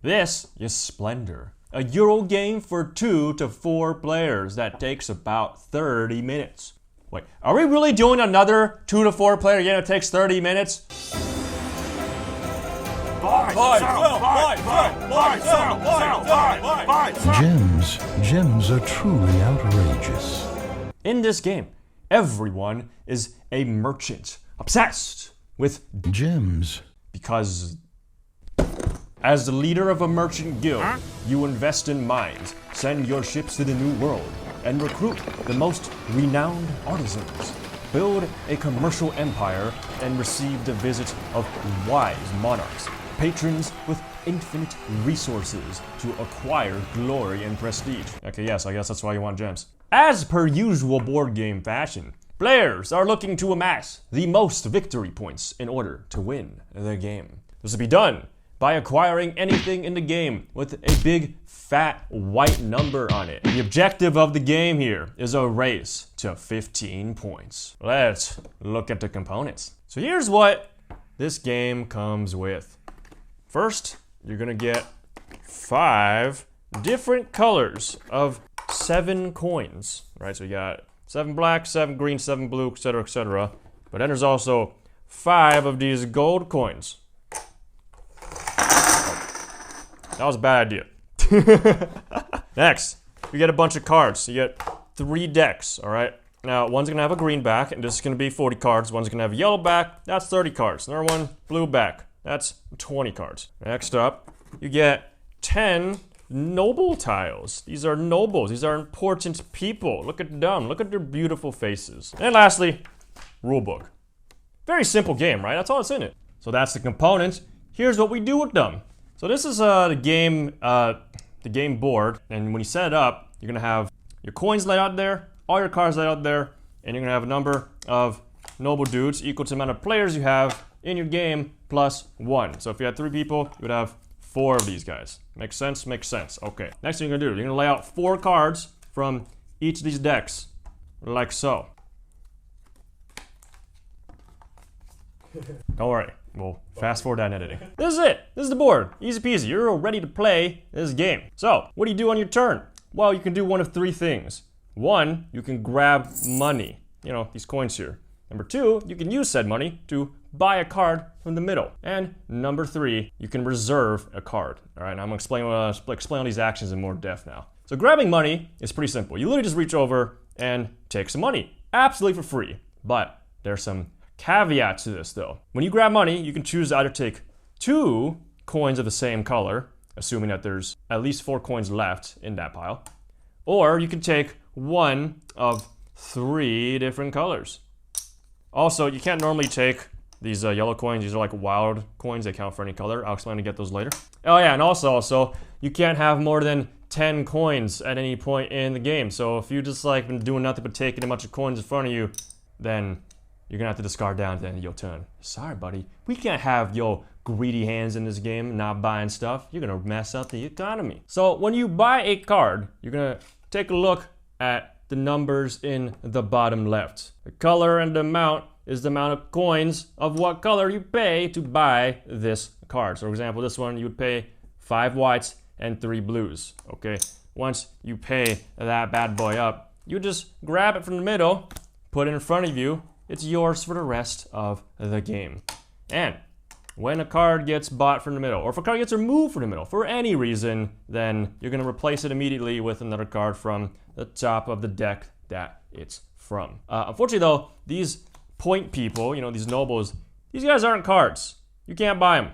This is Splendor, a Euro game for 2 to 4 players that takes about 30 minutes. Wait, are we really doing another 2 to 4 player game that takes 30 minutes? Gems are truly outrageous. In this game, everyone is a merchant, obsessed with Gems. because as the leader of a merchant guild, you invest in mines, send your ships to the new world, and recruit the most renowned artisans. Build a commercial empire and receive the visit of wise monarchs, patrons with infinite resources to acquire glory and prestige. Okay, yes, I guess that's why you want gems. As per usual board game fashion, players are looking to amass the most victory points in order to win the game. This will be done by acquiring anything in the game with a big fat white number on it. The objective of the game here is a race to 15 points. Let's look at the components. So here's what this game comes with. First, you're gonna get 5 different colors of 7 coins, right? So you got 7 black, 7 green, 7 blue, etc., etc. But then there's also 5 of these gold coins. That was a bad idea. Next, you get a bunch of cards. You get 3 decks, all right? Now, one's gonna have a green back, and this is gonna be 40 cards. One's gonna have a yellow back, that's 30 cards. Another one, blue back, that's 20 cards. Next up, you get 10 noble tiles. These are nobles, these are important people. Look at them, look at their beautiful faces. And lastly, rulebook. Very simple game, right? That's all that's in it. So that's the components. Here's what we do with them. So this is the game board, and when you set it up, you're gonna have your coins laid out there, all your cards laid out there, and you're gonna have a number of noble dudes equal to the amount of players you have in your game plus 1. So if you had 3 people, you would have 4 of these guys. Makes sense? Makes sense. Okay. Next thing you're gonna do, you're gonna lay out 4 cards from each of these decks, like so. Don't worry. We'll fast forward that in editing. This is it. This is the board. Easy peasy. You're all ready to play this game. So, what do you do on your turn? Well, you can do one of 3 things. 1, you can grab money. You know, these coins here. Number 2, you can use said money to buy a card from the middle. And number 3, you can reserve a card. All right, now I'm gonna explain all these actions in more depth now. So grabbing money is pretty simple. You literally just reach over and take some money. Absolutely for free. But there's some caveat to this though. When you grab money, you can choose to either take 2 coins of the same color, assuming that there's at least 4 coins left in that pile, or you can take 1 of 3 different colors. Also, you can't normally take these yellow coins. These are like wild coins. They count for any color. I'll explain to get those later. Oh yeah, and also, you can't have more than 10 coins at any point in the game. So if you just like been doing nothing but taking a bunch of coins in front of you, then you're gonna have to discard down at the end of your turn. Sorry, buddy. We can't have your greedy hands in this game not buying stuff. You're gonna mess up the economy. So when you buy a card, you're gonna take a look at the numbers in the bottom left. The color and the amount is the amount of coins of what color you pay to buy this card. So for example, this one, you would pay 5 whites and 3 blues, okay? Once you pay that bad boy up, you just grab it from the middle, put it in front of you. It's yours for the rest of the game. And when a card gets bought from the middle, or if a card gets removed from the middle for any reason, then you're gonna replace it immediately with another card from the top of the deck that it's from. Unfortunately though, these point people, you know, these nobles, these guys aren't cards. You can't buy them,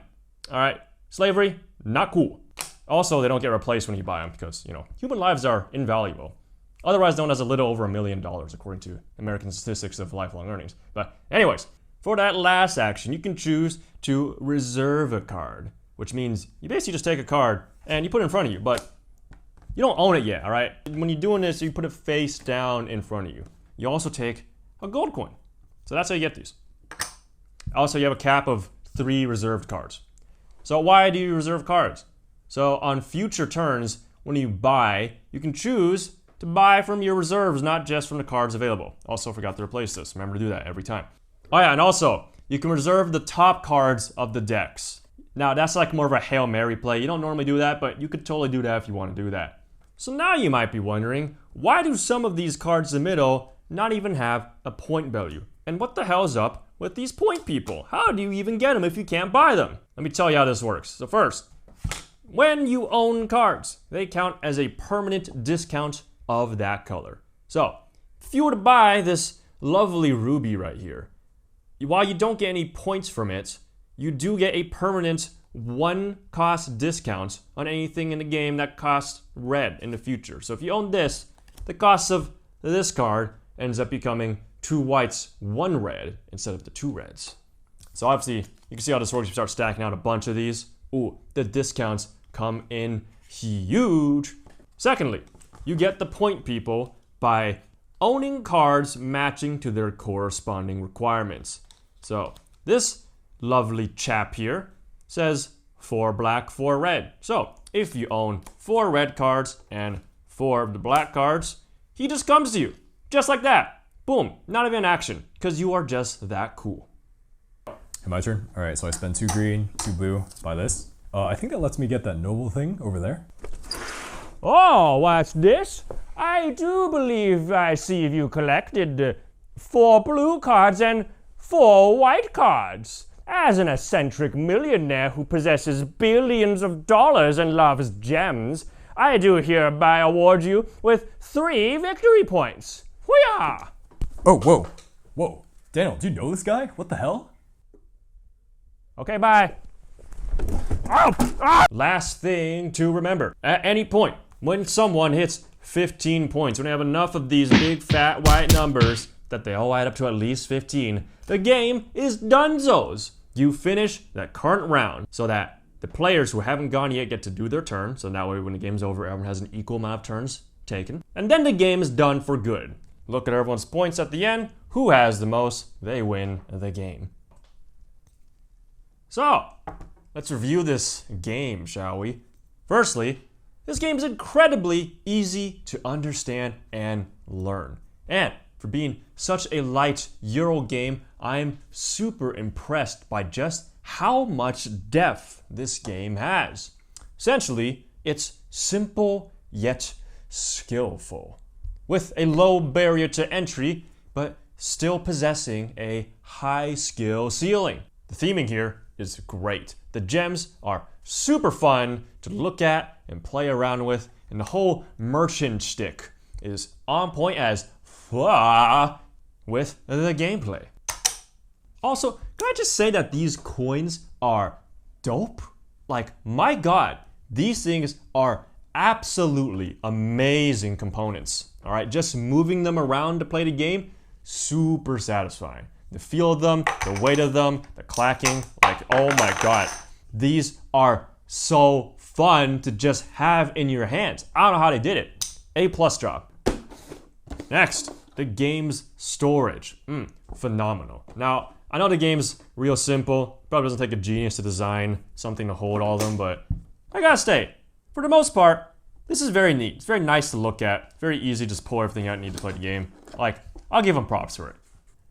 all right? Slavery, not cool. Also, they don't get replaced when you buy them because, you know, human lives are invaluable. Otherwise known as a little over $1 million, according to American statistics of lifelong earnings. But anyways, for that last action, you can choose to reserve a card, which means you basically just take a card and you put it in front of you, but you don't own it yet, all right? When you're doing this, you put it face down in front of you. You also take a gold coin. So that's how you get these. Also, you have a cap of 3 reserved cards. So why do you reserve cards? So on future turns, when you buy, you can choose to buy from your reserves, not just from the cards available. Also forgot to replace this. Remember to do that every time. Oh yeah, and also, you can reserve the top cards of the decks. Now, that's like more of a Hail Mary play. You don't normally do that, but you could totally do that if you want to do that. So now you might be wondering, why do some of these cards in the middle not even have a point value? And what the hell's up with these point people? How do you even get them if you can't buy them? Let me tell you how this works. So first, when you own cards, they count as a permanent discount of that color. So if you were to buy this lovely ruby right here, while you don't get any points from it, you do get a permanent 1 cost discount on anything in the game that costs red in the future. So if you own this, the cost of this card ends up becoming 2 whites, 1 red instead of the 2 reds. So obviously, you can see how this works. You start stacking out a bunch of these. Ooh, the discounts come in huge. Secondly, you get the point people by owning cards matching to their corresponding requirements. So this lovely chap here says 4 black, 4 red. So if you own 4 red cards and 4 of the black cards, he just comes to you, just like that. Boom, not even action, because you are just that cool. Hey, my turn. All right, so I spend 2 green, 2 blue, buy this. I think that lets me get that noble thing over there. Oh, what's this? I do believe I see you collected 4 blue cards and 4 white cards. As an eccentric millionaire who possesses billions of dollars and loves gems, I do hereby award you with 3 victory points. Hoo-yah! Oh, whoa. Whoa. Daniel, do you know this guy? What the hell? Okay, bye. Last thing to remember, at any point, when someone hits 15 points, when they have enough of these big fat white numbers that they all add up to at least 15, the game is donezos. You finish that current round so that the players who haven't gone yet get to do their turn, so that way when the game's over, everyone has an equal amount of turns taken. And then the game is done for good. Look at everyone's points at the end. Who has the most, they win the game. So, let's review this game, shall we? Firstly, this game is incredibly easy to understand and learn. And for being such a light Euro game, I'm super impressed by just how much depth this game has. Essentially, it's simple yet skillful, with a low barrier to entry, but still possessing a high skill ceiling. The theming here is great. The gems are super fun to look at and play around with, and the whole merchant shtick is on point as with the gameplay. Also, can I just say that these coins are dope? Like, my god, these things are absolutely amazing components. All right, just moving them around to play the game, super satisfying. The feel of them, the weight of them, the clacking, like, oh my god. These are so fun to just have in your hands. I don't know how they did it. A+ job. Next, the game's storage. Phenomenal. Now, I know the game's real simple. Probably doesn't take a genius to design something to hold all of them, but I gotta say, for the most part, this is very neat. It's very nice to look at. Very easy to just pull everything out and need to play the game. Like, I'll give them props for it.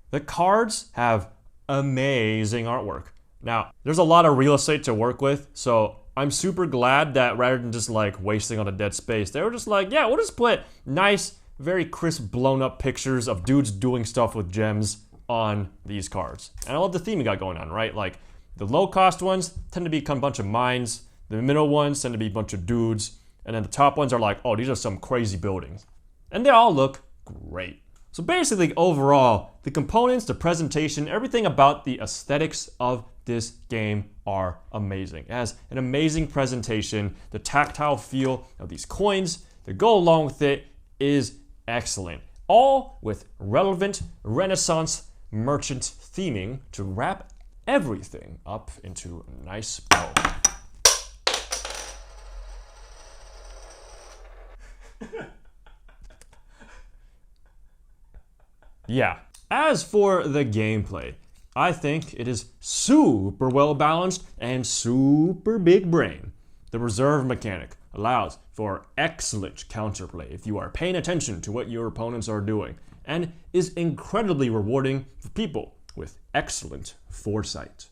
The cards have amazing artwork. Now, there's a lot of real estate to work with, so I'm super glad that rather than just like wasting on a dead space, they were just like, yeah, we'll just put nice, very crisp, blown up pictures of dudes doing stuff with gems on these cards. And I love the theme you got going on, right? Like, the low cost ones tend to become a bunch of mines, the middle ones tend to be a bunch of dudes, and then the top ones are like, oh, these are some crazy buildings. And they all look great. So basically, overall, the components, the presentation, everything about the aesthetics of this game are amazing. It has an amazing presentation. The tactile feel of these coins that go along with it is excellent. All with relevant Renaissance merchant theming to wrap everything up into a nice bow. Yeah. As for the gameplay, I think it is super well balanced and super big brain. The reserve mechanic allows for excellent counterplay if you are paying attention to what your opponents are doing, and is incredibly rewarding for people with excellent foresight.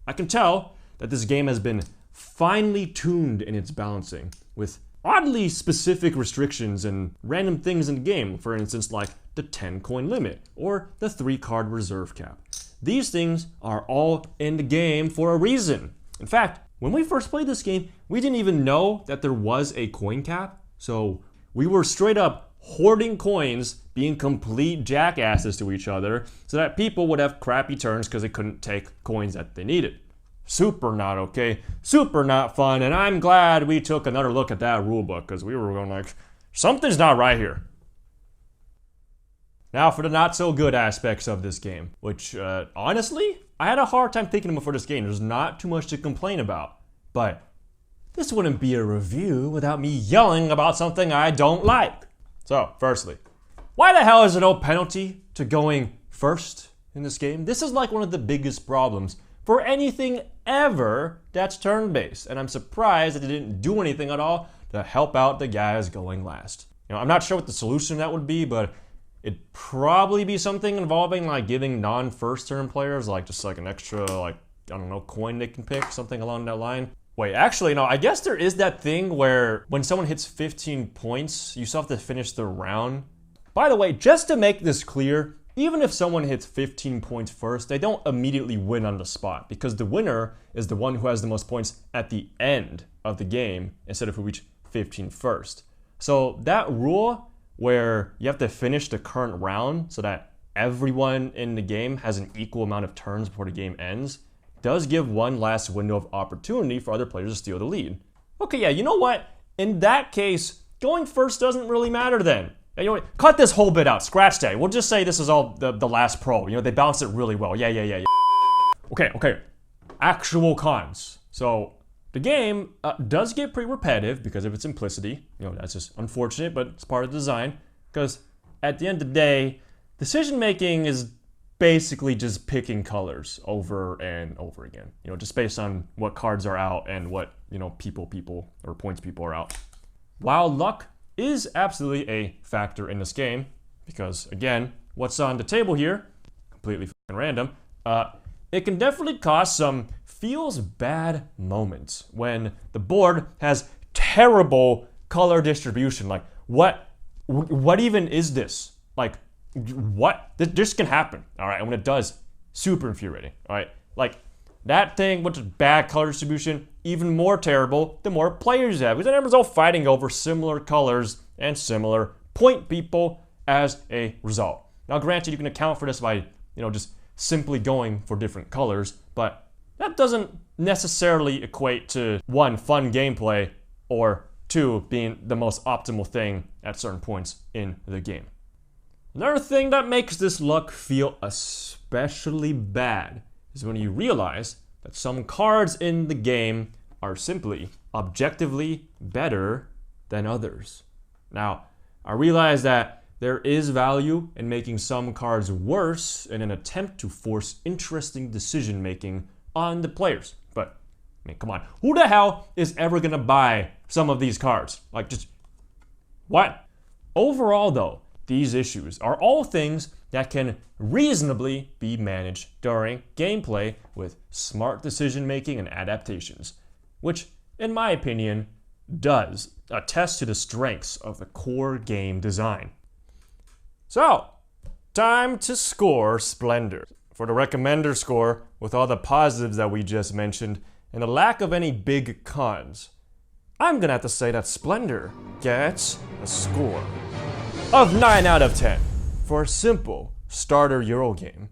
I can tell that this game has been finely tuned in its balancing, with oddly specific restrictions and random things in the game, for instance like the 10 coin limit or the 3 card reserve cap. These things are all in the game for a reason. In fact, when we first played this game, we didn't even know that there was a coin cap, so we were straight up hoarding coins, being complete jackasses to each other, so that people would have crappy turns because they couldn't take coins that they needed. Super not okay, super not fun, and I'm glad we took another look at that rulebook because we were going like, something's not right here. Now for the not so good aspects of this game, which honestly, I had a hard time thinking about for this game. There's not too much to complain about, but this wouldn't be a review without me yelling about something I don't like. So, firstly, why the hell is there no penalty to going first in this game? This is like one of the biggest problems for anything ever that's turn-based, and I'm surprised that they didn't do anything at all to help out the guys going last. I'm not sure what the solution that would be, but it'd probably be something involving like giving non-first turn players like just like an extra like, I don't know, coin they can pick, something along that line. Wait, actually, no, I guess there is that thing where when someone hits 15 points, you still have to finish the round. By the way, just to make this clear, even if someone hits 15 points first, they don't immediately win on the spot because the winner is the one who has the most points at the end of the game instead of who reached 15 first. So that rule where you have to finish the current round so that everyone in the game has an equal amount of turns before the game ends does give one last window of opportunity for other players to steal the lead. Okay, yeah, you know what? In that case, going first doesn't really matter then. You know what? Cut this whole bit out. Scratch that. We'll just say this is all the last pro. They balanced it really well. Yeah. Okay. Actual cons. So the game does get pretty repetitive because of its simplicity. That's just unfortunate, but it's part of the design. Because at the end of the day, decision making is basically just picking colors over and over again. Just based on what cards are out and what, people or points people are out. While luck is absolutely a factor in this game, because again, what's on the table here, completely fucking random, it can definitely cause some feels bad moments when the board has terrible color distribution. Like, what even is this? Like, what? This can happen, all right? And when it does, super infuriating, all right? Like, that thing with bad color distribution, even more terrible the more players you have, because then everyone's all fighting over similar colors and similar point people as a result. Now, granted, you can account for this by, just simply going for different colors, but that doesn't necessarily equate to 1, fun gameplay, or 2, being the most optimal thing at certain points in the game. Another thing that makes this luck feel especially bad is when you realize that some cards in the game are simply objectively better than others. Now, I realize that there is value in making some cards worse in an attempt to force interesting decision making on the players. But, come on, who the hell is ever gonna buy some of these cards? Like, just, what? Overall, though, these issues are all things that can reasonably be managed during gameplay with smart decision making and adaptations, which, in my opinion, does attest to the strengths of the core game design. So, time to score Splendor. For the recommender score, with all the positives that we just mentioned, and the lack of any big cons, I'm gonna have to say that Splendor gets a score of 9 out of 10 for a simple starter Euro game.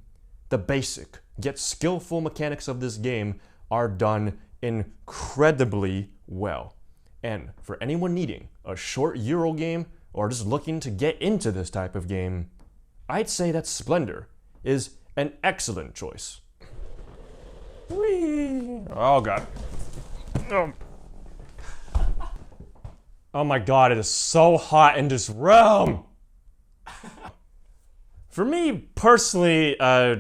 The basic, yet skillful mechanics of this game are done incredibly well. And for anyone needing a short Euro game or just looking to get into this type of game, I'd say that Splendor is an excellent choice. Whee! Oh god. Oh my god, it is so hot in this room! For me, personally,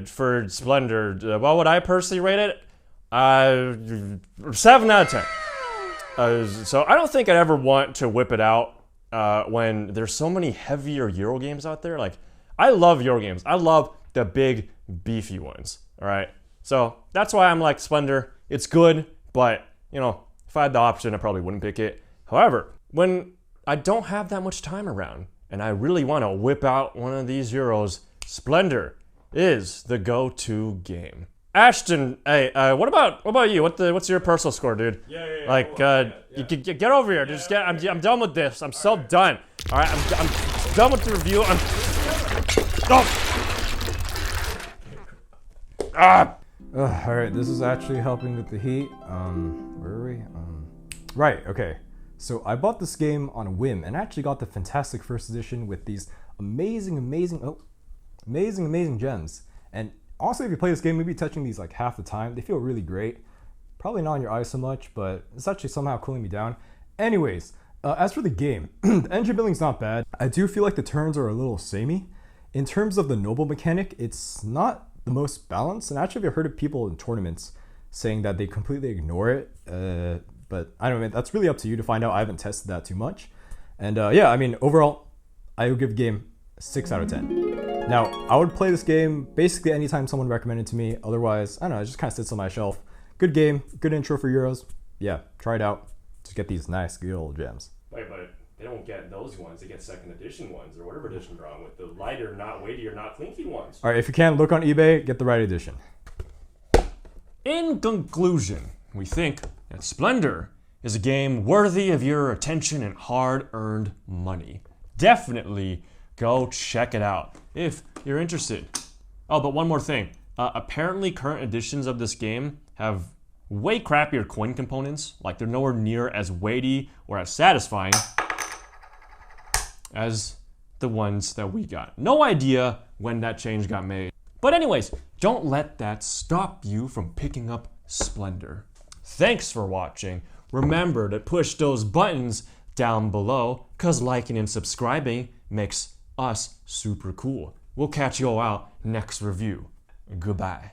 for Splendor, what would I personally rate it? 7 out of 10. So I don't think I'd ever want to whip it out when there's so many heavier Euro games out there. Like, I love Euro games. I love the big, beefy ones, all right? So that's why I'm like, Splendor, it's good, but, you know, if I had the option, I probably wouldn't pick it. However, when I don't have that much time around and I really want to whip out one of these euros, Splendor is the go-to game. Ashton, hey, what about you? What's your personal score, dude? Yeah. Like, get over here. Just get. I'm done with this. I'm so done. All right, I'm done with the review. All right, this is actually helping with the heat. Where are we? Right. Okay. So I bought this game on a whim and actually got the fantastic first edition with these amazing gems. And honestly, if you play this game, maybe touching these like half the time, they feel really great. Probably not on your eyes so much, but it's actually somehow cooling me down. Anyways, as for the game, the engine building's not bad. I do feel like the turns are a little samey. In terms of the noble mechanic, it's not the most balanced. And actually, I've heard of people in tournaments saying that they completely ignore it. But I don't know, that's really up to you to find out. I haven't tested that too much. And yeah, I mean, overall, I would give the game 6 out of 10. Now, I would play this game basically anytime someone recommended it to me. Otherwise, I don't know, it just kind of sits on my shelf. Good game, good intro for Euros. Yeah, try it out to get these nice, good old gems. Wait, but they don't get those ones. They get second edition ones or whatever edition they're on with the lighter, not weightier, not clinky ones. All right, if you can, look on eBay, get the right edition. In conclusion, we think that Splendor is a game worthy of your attention and hard-earned money. Definitely go check it out if you're interested. Oh, but one more thing. Apparently, current editions of this game have way crappier coin components. Like, they're nowhere near as weighty or as satisfying as the ones that we got. No idea when that change got made. But anyways, don't let that stop you from picking up Splendor. Thanks for watching. Remember to push those buttons down below, cause liking and subscribing makes us super cool. We'll catch you all out next review. Goodbye.